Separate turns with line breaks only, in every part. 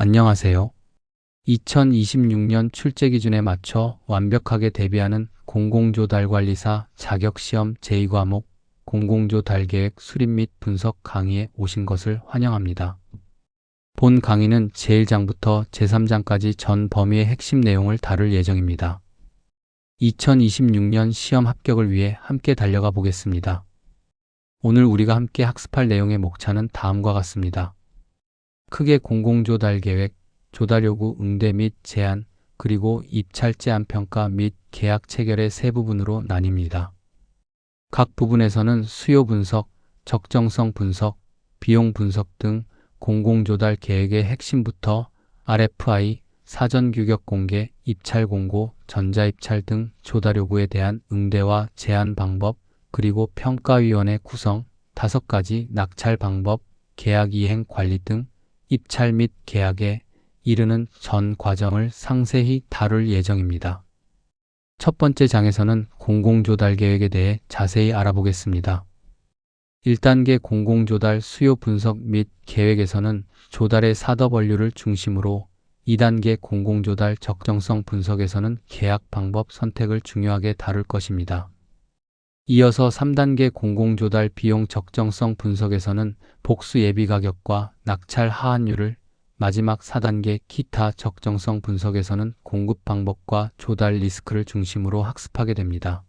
안녕하세요. 2026년 출제 기준에 맞춰 완벽하게 대비하는 공공조달관리사 자격시험 제2과목 공공조달계획 수립 및 분석 강의에 오신 것을 환영합니다. 본 강의는 제1장부터 제3장까지 전 범위의 핵심 내용을 다룰 예정입니다. 2026년 시험 합격을 위해 함께 달려가 보겠습니다. 오늘 우리가 함께 학습할 내용의 목차는 다음과 같습니다. 크게 공공조달계획, 조달요구 응대 및 제안, 그리고 입찰 제안 평가 및 계약 체결의 세 부분으로 나뉩니다. 각 부분에서는 수요 분석, 적정성 분석, 비용 분석 등 공공조달 계획의 핵심부터 RFI, 사전 규격 공개, 입찰 공고, 전자입찰 등 조달요구에 대한 응대와 제안 방법, 그리고 평가위원회 구성, 5가지 낙찰 방법, 계약 이행 관리 등 입찰 및 계약에 이르는 전 과정을 상세히 다룰 예정입니다. 첫 번째 장에서는 공공조달 계획에 대해 자세히 알아보겠습니다. 1단계 공공조달 수요 분석 및 계획에서는 조달의 사더 원료를 중심으로 2단계 공공조달 적정성 분석에서는 계약 방법 선택을 중요하게 다룰 것입니다. 이어서 3단계 공공조달 비용 적정성 분석에서는 복수 예비 가격과 낙찰 하한율을, 마지막 4단계 기타 적정성 분석에서는 공급 방법과 조달 리스크를 중심으로 학습하게 됩니다.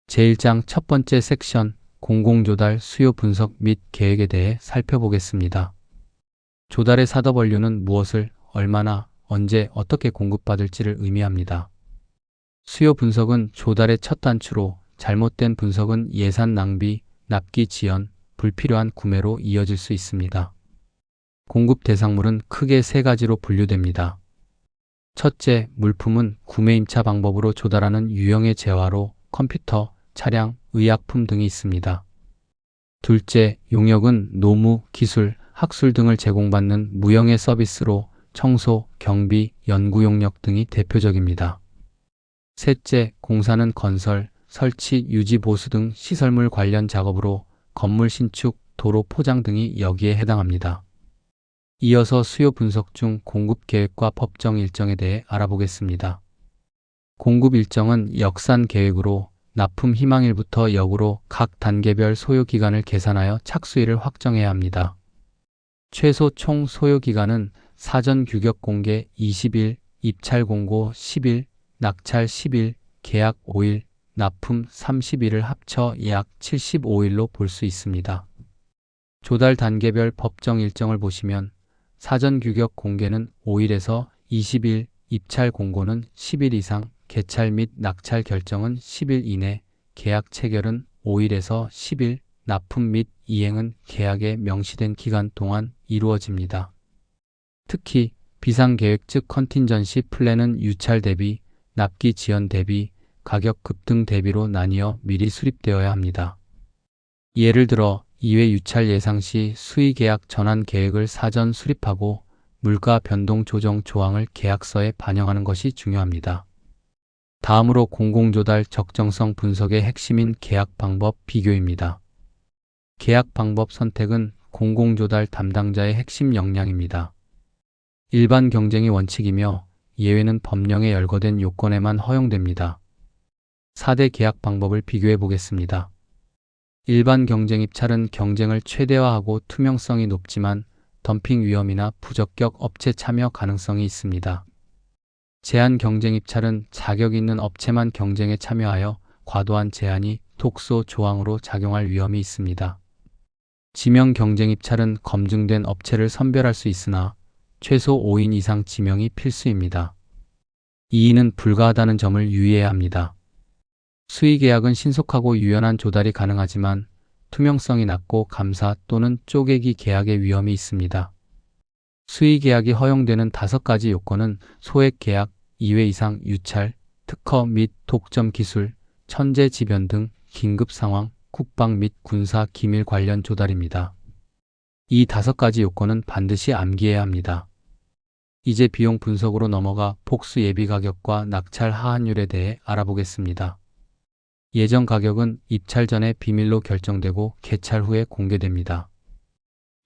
제1장 첫 번째 섹션 공공조달 수요 분석 및 계획에 대해 살펴보겠습니다. 조달의 사더 원료는 무엇을, 얼마나, 언제, 어떻게 공급받을지를 의미합니다. 수요 분석은 조달의 첫 단추로, 잘못된 분석은 예산 낭비, 납기 지연, 불필요한 구매로 이어질 수 있습니다. 공급 대상물은 크게 세 가지로 분류됩니다. 첫째, 물품은 구매임차 방법으로 조달하는 유형의 재화로 컴퓨터, 차량, 의약품 등이 있습니다. 둘째, 용역은 노무, 기술, 학술 등을 제공받는 무형의 서비스로 청소, 경비, 연구 용역 등이 대표적입니다. 셋째, 공사는 건설, 설치, 유지 보수 등 시설물 관련 작업으로 건물 신축, 도로 포장 등이 여기에 해당합니다. 이어서 수요 분석 중 공급 계획과 법정 일정에 대해 알아보겠습니다. 공급 일정은 역산 계획으로 납품 희망일부터 역으로 각 단계별 소요 기간을 계산하여 착수일을 확정해야 합니다. 최소 총 소요 기간은 사전 규격 공개 20일, 입찰 공고 10일, 낙찰 10일, 계약 5일, 납품 30일을 합쳐 약 75일로 볼 수 있습니다. 조달 단계별 법정 일정을 보시면 사전 규격 공개는 5일에서 20일, 입찰 공고는 10일 이상, 개찰 및 낙찰 결정은 10일 이내, 계약 체결은 5일에서 10일, 납품 및 이행은 계약에 명시된 기간 동안 이루어집니다. 특히 비상계획 즉 컨틴전시 플랜은 유찰 대비, 납기 지연 대비, 가격 급등 대비로 나뉘어 미리 수립되어야 합니다. 예를 들어 2회 유찰 예상 시 수의 계약 전환 계획을 사전 수립하고 물가 변동 조정 조항을 계약서에 반영하는 것이 중요합니다. 다음으로 공공조달 적정성 분석의 핵심인 계약 방법 비교입니다. 계약 방법 선택은 공공조달 담당자의 핵심 역량입니다. 일반 경쟁이 원칙이며 예외는 법령에 열거된 요건에만 허용됩니다. 4대 계약 방법을 비교해 보겠습니다. 일반 경쟁 입찰은 경쟁을 최대화하고 투명성이 높지만 덤핑 위험이나 부적격 업체 참여 가능성이 있습니다. 제한 경쟁 입찰은 자격 있는 업체만 경쟁에 참여하여 과도한 제한이 독소 조항으로 작용할 위험이 있습니다. 지명 경쟁 입찰은 검증된 업체를 선별할 수 있으나 최소 5인 이상 지명이 필수입니다. 2인은 불가하다는 점을 유의해야 합니다. 수의 계약은 신속하고 유연한 조달이 가능하지만 투명성이 낮고 감사 또는 쪼개기 계약의 위험이 있습니다. 수의 계약이 허용되는 5가지 요건은 소액 계약, 2회 이상 유찰, 특허 및 독점 기술, 천재지변 등 긴급 상황, 국방 및 군사 기밀 관련 조달입니다. 이 5가지 요건은 반드시 암기해야 합니다. 이제 비용 분석으로 넘어가 복수 예비 가격과 낙찰 하한율에 대해 알아보겠습니다. 예정 가격은 입찰 전에 비밀로 결정되고 개찰 후에 공개됩니다.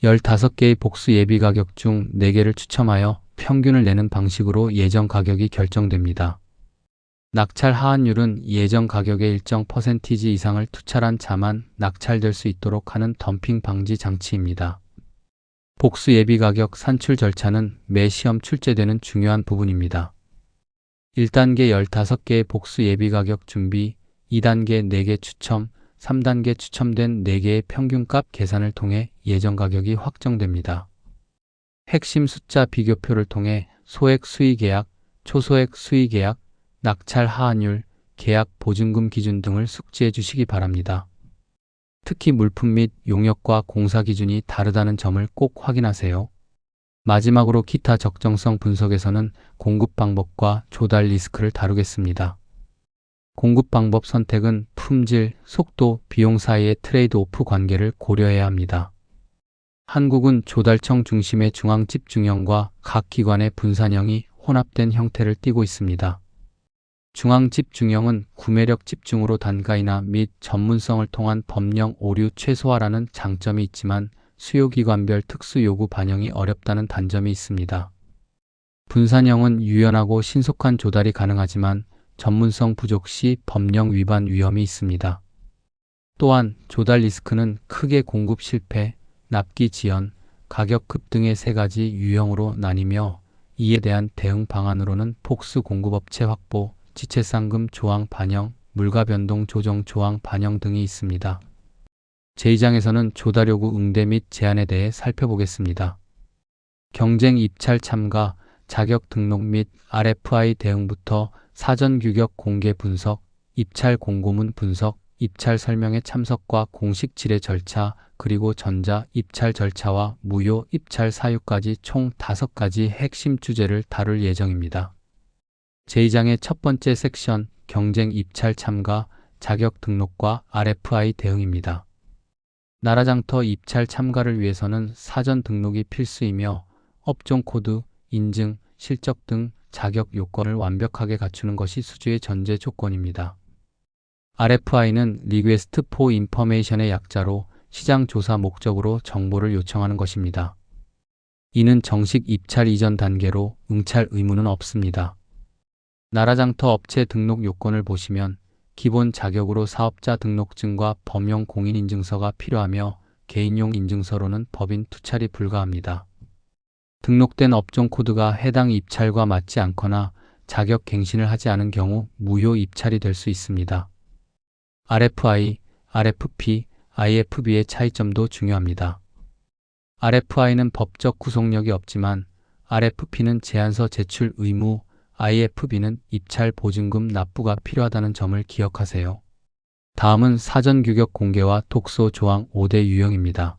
15개의 복수 예비 가격 중 4개를 추첨하여 평균을 내는 방식으로 예정 가격이 결정됩니다. 낙찰 하한율은 예정 가격의 일정 퍼센티지 이상을 투찰한 차만 낙찰될 수 있도록 하는 덤핑 방지 장치입니다. 복수 예비 가격 산출 절차는 매 시험 출제되는 중요한 부분입니다. 1단계 15개의 복수 예비 가격 준비, 2단계 4개 추첨, 3단계 추첨된 4개의 평균값 계산을 통해 예정 가격이 확정됩니다. 핵심 숫자 비교표를 통해 소액 수의 계약, 초소액 수의 계약, 낙찰 하한율, 계약 보증금 기준 등을 숙지해 주시기 바랍니다. 특히 물품 및 용역과 공사 기준이 다르다는 점을 꼭 확인하세요. 마지막으로 기타 적정성 분석에서는 공급 방법과 조달 리스크를 다루겠습니다. 공급 방법 선택은 품질, 속도, 비용 사이의 트레이드 오프 관계를 고려해야 합니다. 한국은 조달청 중심의 중앙 집중형과 각 기관의 분산형이 혼합된 형태를 띠고 있습니다. 중앙 집중형은 구매력 집중으로 단가 인하 및 전문성을 통한 법령 오류 최소화라는 장점이 있지만 수요기관별 특수 요구 반영이 어렵다는 단점이 있습니다. 분산형은 유연하고 신속한 조달이 가능하지만 전문성 부족 시 법령 위반 위험이 있습니다. 또한 조달 리스크는 크게 공급 실패, 납기 지연, 가격 급등의 3가지 유형으로 나뉘며 이에 대한 대응 방안으로는 폭스 공급업체 확보, 지체상금 조항 반영, 물가 변동 조정 조항 반영 등이 있습니다. 제2장에서는 조달 요구 응대 및 제한에 대해 살펴보겠습니다. 경쟁 입찰 참가, 자격 등록 및 RFI 대응부터 사전 규격 공개 분석, 입찰 공고문 분석, 입찰 설명회 참석과 공식 질의 절차, 그리고 전자 입찰 절차와 무효 입찰 사유까지 총 5가지 핵심 주제를 다룰 예정입니다. 제2장의 첫 번째 섹션, 경쟁 입찰 참가, 자격 등록과 RFI 대응입니다. 나라장터 입찰 참가를 위해서는 사전 등록이 필수이며 업종 코드, 인증, 실적 등 자격 요건을 완벽하게 갖추는 것이 수주의 전제 조건입니다. RFI는 Request for Information의 약자로 시장 조사 목적으로 정보를 요청하는 것입니다. 이는 정식 입찰 이전 단계로 응찰 의무는 없습니다. 나라장터 업체 등록 요건을 보시면 기본 자격으로 사업자 등록증과 범용 공인인증서가 필요하며 개인용 인증서로는 법인 투찰이 불가합니다. 등록된 업종 코드가 해당 입찰과 맞지 않거나 자격 갱신을 하지 않은 경우 무효 입찰이 될 수 있습니다. RFI, RFP, IFB의 차이점도 중요합니다. RFI는 법적 구속력이 없지만 RFP는 제안서 제출 의무, IFB는 입찰 보증금 납부가 필요하다는 점을 기억하세요. 다음은 사전 규격 공개와 독소 조항 5대 유형입니다.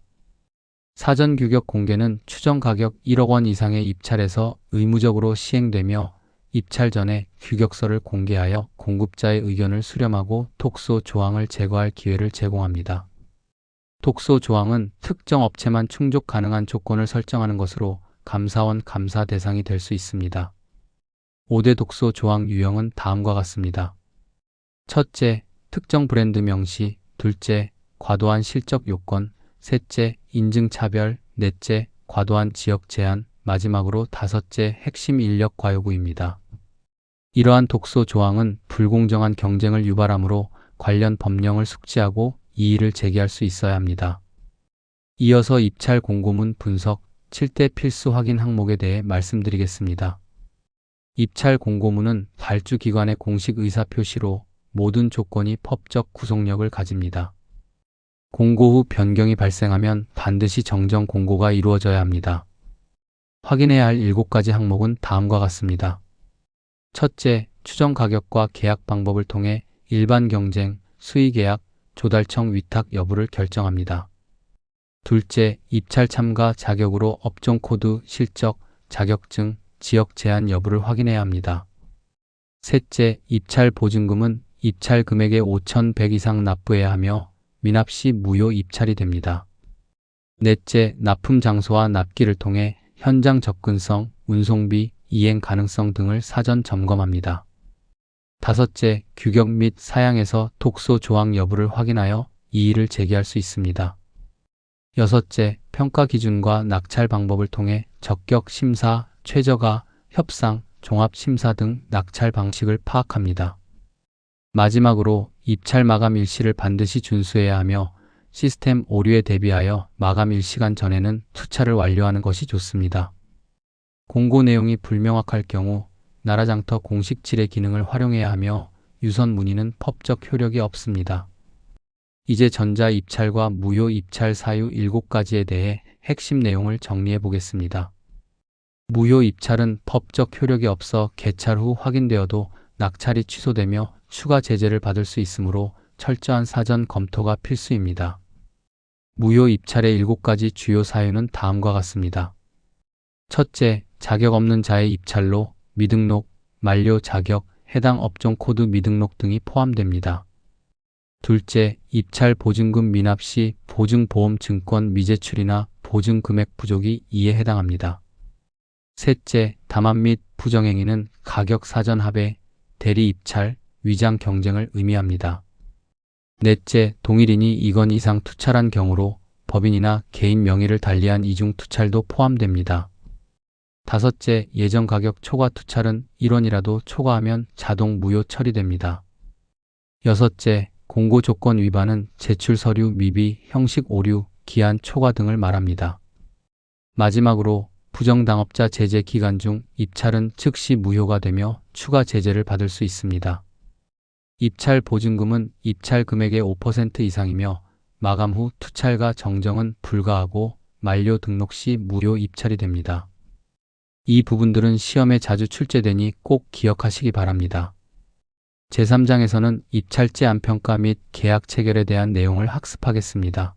사전 규격 공개는 추정 가격 1억 원 이상의 입찰에서 의무적으로 시행되며 입찰 전에 규격서를 공개하여 공급자의 의견을 수렴하고 독소 조항을 제거할 기회를 제공합니다. 독소 조항은 특정 업체만 충족 가능한 조건을 설정하는 것으로 감사원 감사 대상이 될 수 있습니다. 5대 독소 조항 유형은 다음과 같습니다. 첫째, 특정 브랜드 명시. 둘째, 과도한 실적 요건. 셋째, 인증차별. 넷째, 과도한 지역 제한. 마지막으로 5째, 핵심 인력 과요구입니다. 이러한 독소 조항은 불공정한 경쟁을 유발하므로 관련 법령을 숙지하고 이의를 제기할 수 있어야 합니다. 이어서 입찰 공고문 분석 7대 필수 확인 항목에 대해 말씀드리겠습니다. 입찰 공고문은 발주기관의 공식 의사표시로 모든 조건이 법적 구속력을 가집니다. 공고 후 변경이 발생하면 반드시 정정 공고가 이루어져야 합니다. 확인해야 할 7가지 항목은 다음과 같습니다. 첫째, 추정 가격과 계약 방법을 통해 일반 경쟁, 수의 계약, 조달청 위탁 여부를 결정합니다. 둘째, 입찰 참가 자격으로 업종 코드, 실적, 자격증, 지역 제한 여부를 확인해야 합니다. 셋째, 입찰 보증금은 입찰 금액의 5,100 이상 납부해야 하며 미납 시 무효 입찰이 됩니다. 넷째, 납품 장소와 납기를 통해 현장 접근성, 운송비, 이행 가능성 등을 사전 점검합니다. 다섯째, 규격 및 사양에서 독소 조항 여부를 확인하여 이의를 제기할 수 있습니다. 여섯째, 평가 기준과 낙찰 방법을 통해 적격 심사, 최저가, 협상, 종합 심사 등 낙찰 방식을 파악합니다. 마지막으로 입찰 마감 일시를 반드시 준수해야 하며 시스템 오류에 대비하여 마감 일시간 전에는 투차를 완료하는 것이 좋습니다. 공고 내용이 불명확할 경우 나라장터 공식 질의 기능을 활용해야 하며 유선 문의는 법적 효력이 없습니다. 이제 전자 입찰과 무효 입찰 사유 7가지에 대해 핵심 내용을 정리해 보겠습니다. 무효 입찰은 법적 효력이 없어 개찰 후 확인되어도 낙찰이 취소되며 추가 제재를 받을 수 있으므로 철저한 사전 검토가 필수입니다. 무효 입찰의 7가지 주요 사유는 다음과 같습니다. 첫째, 자격 없는 자의 입찰로 미등록, 만료 자격, 해당 업종 코드 미등록 등이 포함됩니다. 둘째, 입찰 보증금 미납 시 보증보험 증권 미제출이나 보증금액 부족이 이에 해당합니다. 셋째, 담합 및 부정행위는 가격 사전 합의, 대리 입찰, 위장 경쟁을 의미합니다. 넷째, 동일인이 2건 이상 투찰한 경우로 법인이나 개인 명의를 달리한 이중 투찰도 포함됩니다. 다섯째, 예정 가격 초과 투찰은 1원이라도 초과하면 자동 무효 처리됩니다. 여섯째, 공고 조건 위반은 제출 서류 미비, 형식 오류, 기한 초과 등을 말합니다. 마지막으로 부정당업자 제재 기간 중 입찰은 즉시 무효가 되며 추가 제재를 받을 수 있습니다. 입찰 보증금은 입찰 금액의 5% 이상이며 마감 후 투찰과 정정은 불가하고 만료 등록 시 무효 입찰이 됩니다. 이 부분들은 시험에 자주 출제되니 꼭 기억하시기 바랍니다. 제3장에서는 입찰제 안평가 및 계약 체결에 대한 내용을 학습하겠습니다.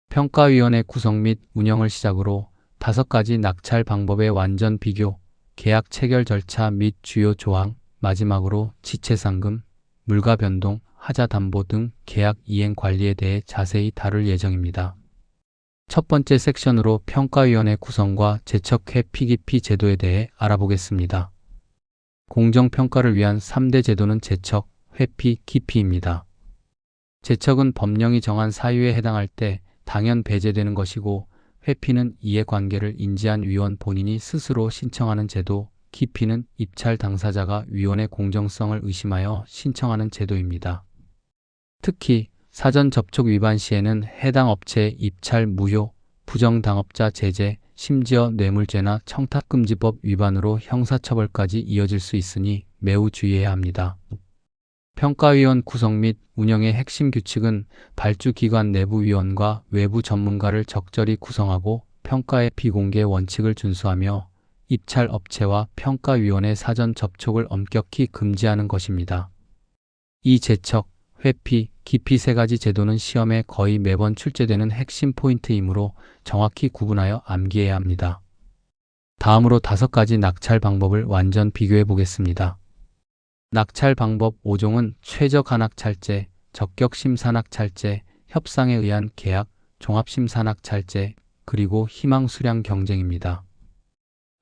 평가위원회 구성 및 운영을 시작으로 5가지 낙찰 방법의 완전 비교, 계약 체결 절차 및 주요 조항, 마지막으로 지체상금, 물가 변동, 하자 담보 등 계약 이행 관리에 대해 자세히 다룰 예정입니다. 첫 번째 섹션으로 평가위원회 구성과 제척 회피 기피 제도에 대해 알아보겠습니다. 공정평가를 위한 3대 제도는 제척, 회피, 기피입니다. 제척은 법령이 정한 사유에 해당할 때 당연 배제되는 것이고, 회피는 이해관계를 인지한 위원 본인이 스스로 신청하는 제도, 기피는 입찰 당사자가 위원의 공정성을 의심하여 신청하는 제도입니다. 특히 사전 접촉 위반 시에는 해당 업체의 입찰 무효, 부정당업자 제재, 심지어 뇌물죄나 청탁금지법 위반으로 형사처벌까지 이어질 수 있으니 매우 주의해야 합니다. 평가위원 구성 및 운영의 핵심 규칙은 발주기관 내부위원과 외부 전문가를 적절히 구성하고 평가의 비공개 원칙을 준수하며 입찰 업체와 평가위원의 사전 접촉을 엄격히 금지하는 것입니다. 이 제척, 회피, 기피 3가지 제도는 시험에 거의 매번 출제되는 핵심 포인트이므로 정확히 구분하여 암기해야 합니다. 다음으로 5가지 낙찰 방법을 완전 비교해 보겠습니다. 낙찰 방법 5종은 최저가낙찰제, 적격심사낙찰제, 협상에 의한 계약, 종합심사낙찰제, 그리고 희망수량 경쟁입니다.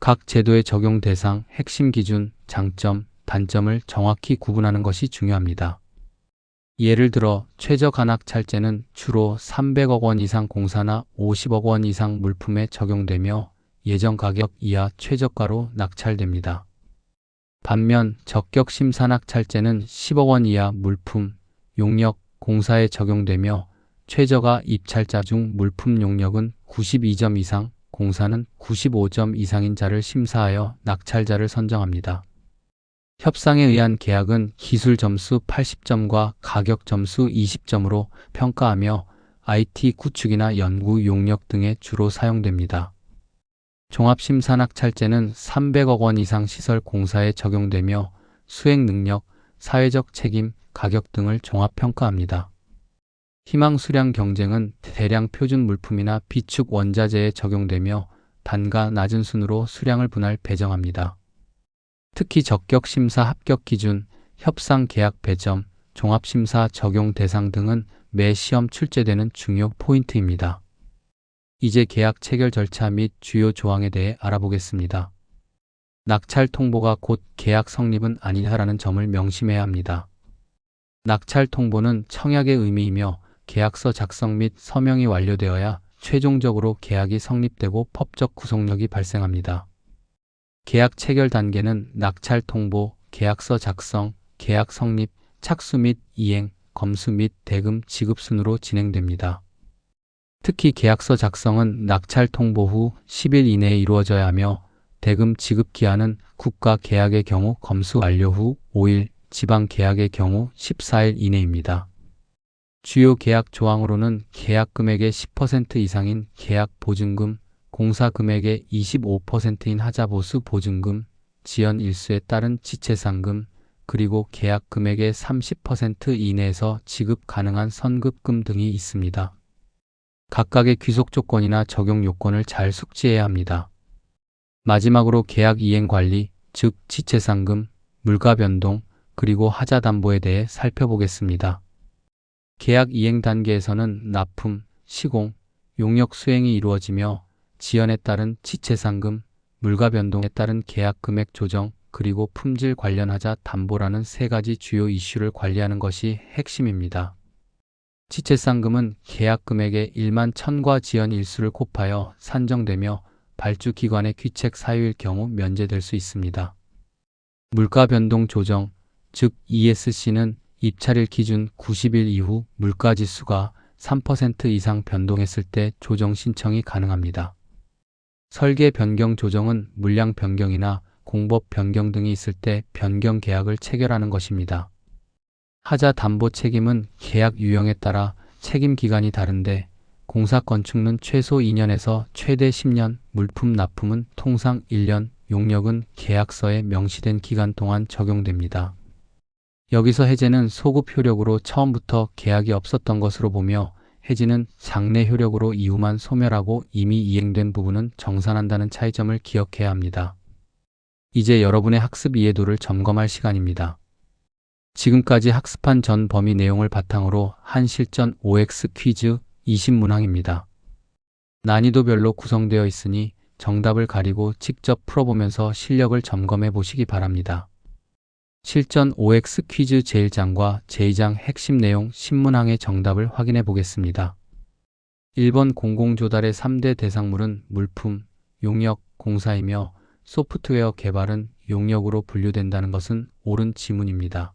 각 제도의 적용 대상, 핵심 기준, 장점, 단점을 정확히 구분하는 것이 중요합니다. 예를 들어 최저가낙찰제는 주로 300억 원 이상 공사나 50억 원 이상 물품에 적용되며 예정 가격 이하 최저가로 낙찰됩니다. 반면 적격심사낙찰제는 10억 원 이하 물품, 용역, 공사에 적용되며 최저가 입찰자 중 물품 용역은 92점 이상, 공사는 95점 이상인 자를 심사하여 낙찰자를 선정합니다. 협상에 의한 계약은 기술 점수 80점과 가격 점수 20점으로 평가하며 IT 구축이나 연구 용역 등에 주로 사용됩니다. 종합심사낙찰제는 300억 원 이상 시설 공사에 적용되며 수행 능력, 사회적 책임, 가격 등을 종합평가합니다. 희망수량 경쟁은 대량 표준 물품이나 비축 원자재에 적용되며 단가 낮은 순으로 수량을 분할 배정합니다. 특히 적격심사 합격 기준, 협상 계약 배점, 종합심사 적용 대상 등은 매 시험 출제되는 중요 포인트입니다. 이제 계약 체결 절차 및 주요 조항에 대해 알아보겠습니다. 낙찰 통보가 곧 계약 성립은 아니다라는 점을 명심해야 합니다. 낙찰 통보는 청약의 의미이며 계약서 작성 및 서명이 완료되어야 최종적으로 계약이 성립되고 법적 구속력이 발생합니다. 계약 체결 단계는 낙찰 통보, 계약서 작성, 계약 성립, 착수 및 이행, 검수 및 대금 지급 순으로 진행됩니다. 특히 계약서 작성은 낙찰 통보 후 10일 이내에 이루어져야 하며 대금 지급 기한은 국가 계약의 경우 검수 완료 후 5일, 지방 계약의 경우 14일 이내입니다. 주요 계약 조항으로는 계약 금액의 10% 이상인 계약 보증금, 공사 금액의 25%인 하자보수 보증금, 지연 일수에 따른 지체상금, 그리고 계약 금액의 30% 이내에서 지급 가능한 선급금 등이 있습니다. 각각의 귀속 조건이나 적용 요건을 잘 숙지해야 합니다. 마지막으로 계약 이행 관리, 즉 지체상금, 물가 변동, 그리고 하자 담보에 대해 살펴보겠습니다. 계약 이행 단계에서는 납품, 시공, 용역 수행이 이루어지며 지연에 따른 지체상금, 물가 변동에 따른 계약 금액 조정, 그리고 품질 관련 하자 담보라는 세 가지 주요 이슈를 관리하는 것이 핵심입니다. 지체상금은 계약 금액의 1만 1000과 지연 일수를 곱하여 산정되며 발주기관의 귀책 사유일 경우 면제될 수 있습니다. 물가 변동 조정, 즉 ESC는 입찰일 기준 90일 이후 물가 지수가 3% 이상 변동했을 때 조정 신청이 가능합니다. 설계 변경 조정은 물량 변경이나 공법 변경 등이 있을 때 변경 계약을 체결하는 것입니다. 하자 담보 책임은 계약 유형에 따라 책임 기간이 다른데 공사 건축은 최소 2년에서 최대 10년, 물품 납품은 통상 1년, 용역은 계약서에 명시된 기간 동안 적용됩니다. 여기서 해제는 소급 효력으로 처음부터 계약이 없었던 것으로 보며 해지는 장래 효력으로 이후만 소멸하고 이미 이행된 부분은 정산한다는 차이점을 기억해야 합니다. 이제 여러분의 학습 이해도를 점검할 시간입니다. 지금까지 학습한 전 범위 내용을 바탕으로 한 실전 OX 퀴즈 20문항입니다. 난이도별로 구성되어 있으니 정답을 가리고 직접 풀어보면서 실력을 점검해 보시기 바랍니다. 실전 OX 퀴즈 제1장과 제2장 핵심 내용 10문항의 정답을 확인해 보겠습니다. 1번 공공조달의 3대 대상물은 물품, 용역, 공사이며 소프트웨어 개발은 용역으로 분류된다는 것은 옳은 지문입니다.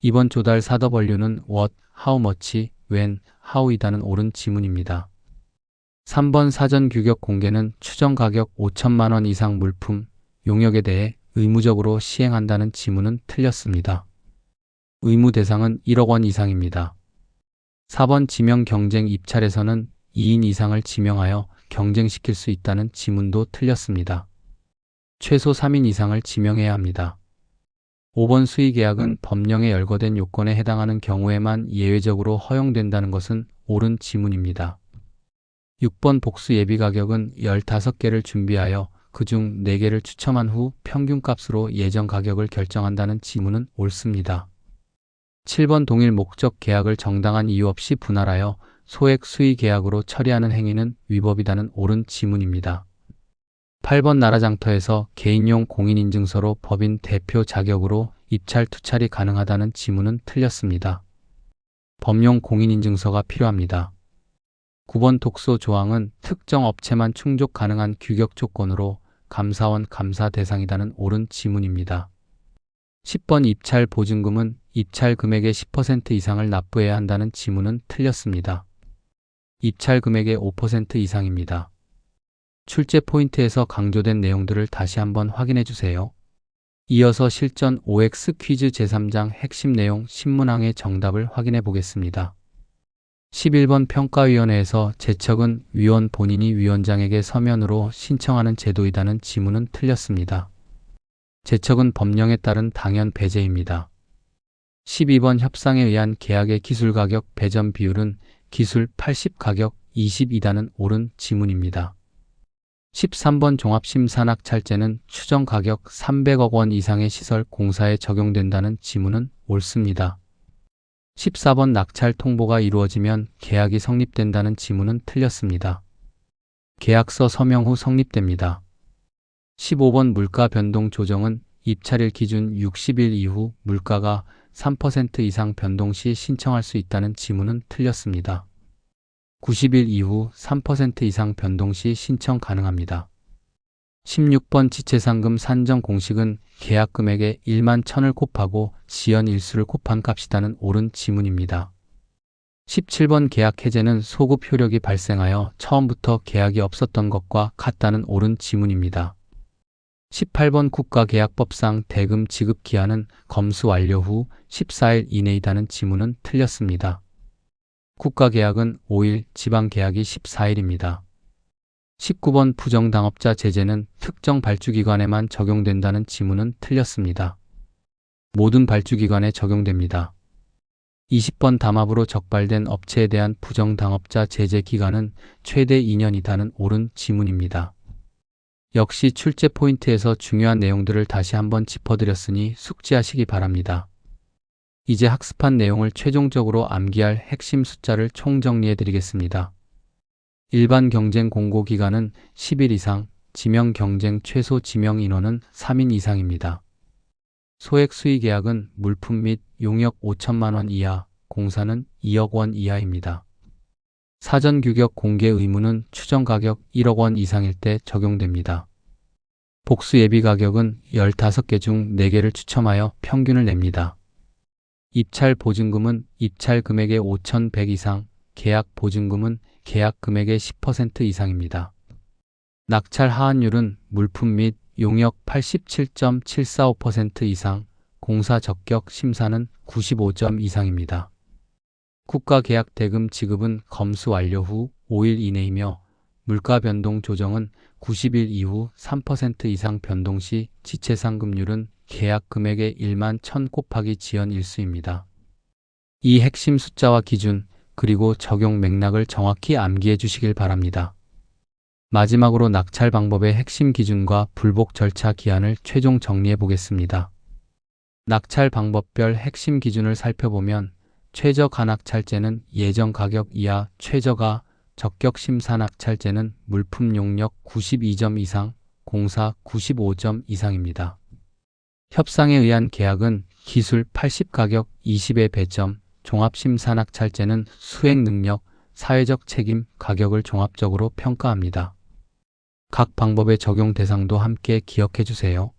2번 조달 사더벌류는 what, how much, when, how이다는 옳은 지문입니다. 3번 사전 규격 공개는 추정 가격 5천만 원 이상 물품, 용역에 대해 의무적으로 시행한다는 지문은 틀렸습니다. 의무 대상은 1억 원 이상입니다. 4번 지명 경쟁 입찰에서는 2인 이상을 지명하여 경쟁시킬 수 있다는 지문도 틀렸습니다. 최소 3인 이상을 지명해야 합니다. 5번 수의계약은 법령에 열거된 요건에 해당하는 경우에만 예외적으로 허용된다는 것은 옳은 지문입니다. 6번 복수 예비가격은 15개를 준비하여 그중 4개를 추첨한 후 평균값으로 예정 가격을 결정한다는 지문은 옳습니다. 7번 동일 목적 계약을 정당한 이유 없이 분할하여 소액 수의 계약으로 처리하는 행위는 위법이다는 옳은 지문입니다. 8번 나라장터에서 개인용 공인인증서로 법인 대표 자격으로 입찰 투찰이 가능하다는 지문은 틀렸습니다. 법용 공인인증서가 필요합니다. 9번 독소 조항은 특정 업체만 충족 가능한 규격 조건으로 감사원 감사 대상이다는 옳은 지문입니다. 10번 입찰 보증금은 입찰 금액의 10% 이상을 납부해야 한다는 지문은 틀렸습니다. 입찰 금액의 5% 이상입니다. 출제 포인트에서 강조된 내용들을 다시 한번 확인해 주세요. 이어서 실전 OX 퀴즈 제3장 핵심 내용 10문항의 정답을 확인해 보겠습니다. 11번 평가위원회에서 제척은 위원 본인이 위원장에게 서면으로 신청하는 제도이다는 지문은 틀렸습니다. 제척은 법령에 따른 당연 배제입니다. 12번 협상에 의한 계약의 기술가격 배점 비율은 기술 80 가격 20이다는 옳은 지문입니다. 13번 종합심사낙찰제는 추정 가격 300억 원 이상의 시설 공사에 적용된다는 지문은 옳습니다. 14번 낙찰 통보가 이루어지면 계약이 성립된다는 지문은 틀렸습니다. 계약서 서명 후 성립됩니다. 15번 물가 변동 조정은 입찰일 기준 60일 이후 물가가 3% 이상 변동 시 신청할 수 있다는 지문은 틀렸습니다. 90일 이후 3% 이상 변동 시 신청 가능합니다. 16번 지체상금 산정 공식은 계약 금액의 1만 1000을 곱하고 지연 일수를 곱한 값이다는 옳은 지문입니다. 17번 계약 해제는 소급 효력이 발생하여 처음부터 계약이 없었던 것과 같다는 옳은 지문입니다. 18번 국가계약법상 대금 지급 기한은 검수 완료 후 14일 이내이다는 지문은 틀렸습니다. 국가계약은 5일, 지방계약이 14일입니다. 19번 부정당업자 제재는 특정 발주기관에만 적용된다는 지문은 틀렸습니다. 모든 발주기관에 적용됩니다. 20번 담합으로 적발된 업체에 대한 부정당업자 제재 기간은 최대 2년이다는 옳은 지문입니다. 역시 출제 포인트에서 중요한 내용들을 다시 한번 짚어드렸으니 숙지하시기 바랍니다. 이제 학습한 내용을 최종적으로 암기할 핵심 숫자를 총정리해드리겠습니다. 일반 경쟁 공고 기간은 10일 이상, 지명 경쟁 최소 지명 인원은 3인 이상입니다. 소액 수의 계약은 물품 및 용역 5천만 원 이하, 공사는 2억 원 이하입니다. 사전 규격 공개 의무는 추정 가격 1억 원 이상일 때 적용됩니다. 복수 예비 가격은 15개 중 4개를 추첨하여 평균을 냅니다. 입찰 보증금은 입찰 금액의 5,100 이상, 계약 보증금은 계약 금액의 10% 이상입니다. 낙찰 하한율은 물품 및 용역 87.745% 이상, 공사 적격 심사는 95점 이상입니다. 국가계약 대금 지급은 검수 완료 후 5일 이내이며 물가 변동 조정은 90일 이후 3% 이상 변동 시 지체상금률은 계약 금액의 1만 1000 곱하기 지연 일수입니다. 이 핵심 숫자와 기준, 그리고 적용 맥락을 정확히 암기해 주시길 바랍니다. 마지막으로 낙찰 방법의 핵심 기준과 불복 절차 기한을 최종 정리해 보겠습니다. 낙찰 방법별 핵심 기준을 살펴보면 최저가 낙찰제는 예정 가격 이하, 최저가 적격 심사 낙찰제는 물품 용역 92점 이상, 공사 95점 이상입니다. 협상에 의한 계약은 기술 80 가격 20의 배점, 종합심사 낙찰제는 수행 능력, 사회적 책임, 가격을 종합적으로 평가합니다. 각 방법의 적용 대상도 함께 기억해 주세요.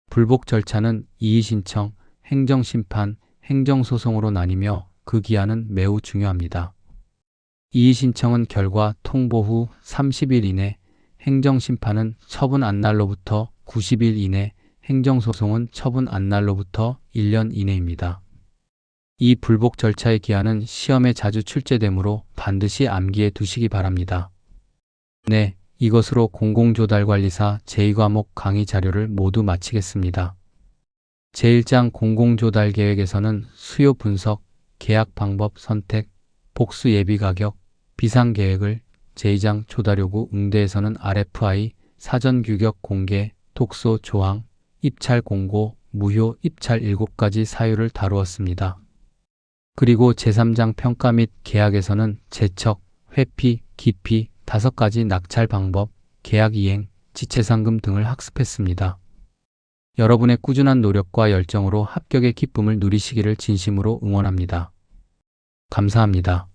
불복 절차는 이의신청, 행정심판, 행정소송으로 나뉘며 그 기한은 매우 중요합니다. 이의신청은 결과 통보 후 30일 이내, 행정심판은 처분 안날로부터 90일 이내, 행정소송은 처분 안날로부터 1년 이내입니다. 이 불복 절차의 기한은 시험에 자주 출제되므로 반드시 암기해 두시기 바랍니다. 네, 이것으로 공공조달관리사 제2과목 강의 자료를 모두 마치겠습니다. 제1장 공공조달계획에서는 수요 분석, 계약 방법 선택, 복수 예비 가격, 비상 계획을, 제2장 조달요구 응대에서는 RFI, 사전 규격 공개, 독소 조항, 입찰 공고, 무효 입찰 7가지 사유를 다루었습니다. 그리고 제3장 평가 및 계약에서는 제척, 회피, 기피, 5가지 낙찰 방법, 계약 이행, 지체상금 등을 학습했습니다. 여러분의 꾸준한 노력과 열정으로 합격의 기쁨을 누리시기를 진심으로 응원합니다. 감사합니다.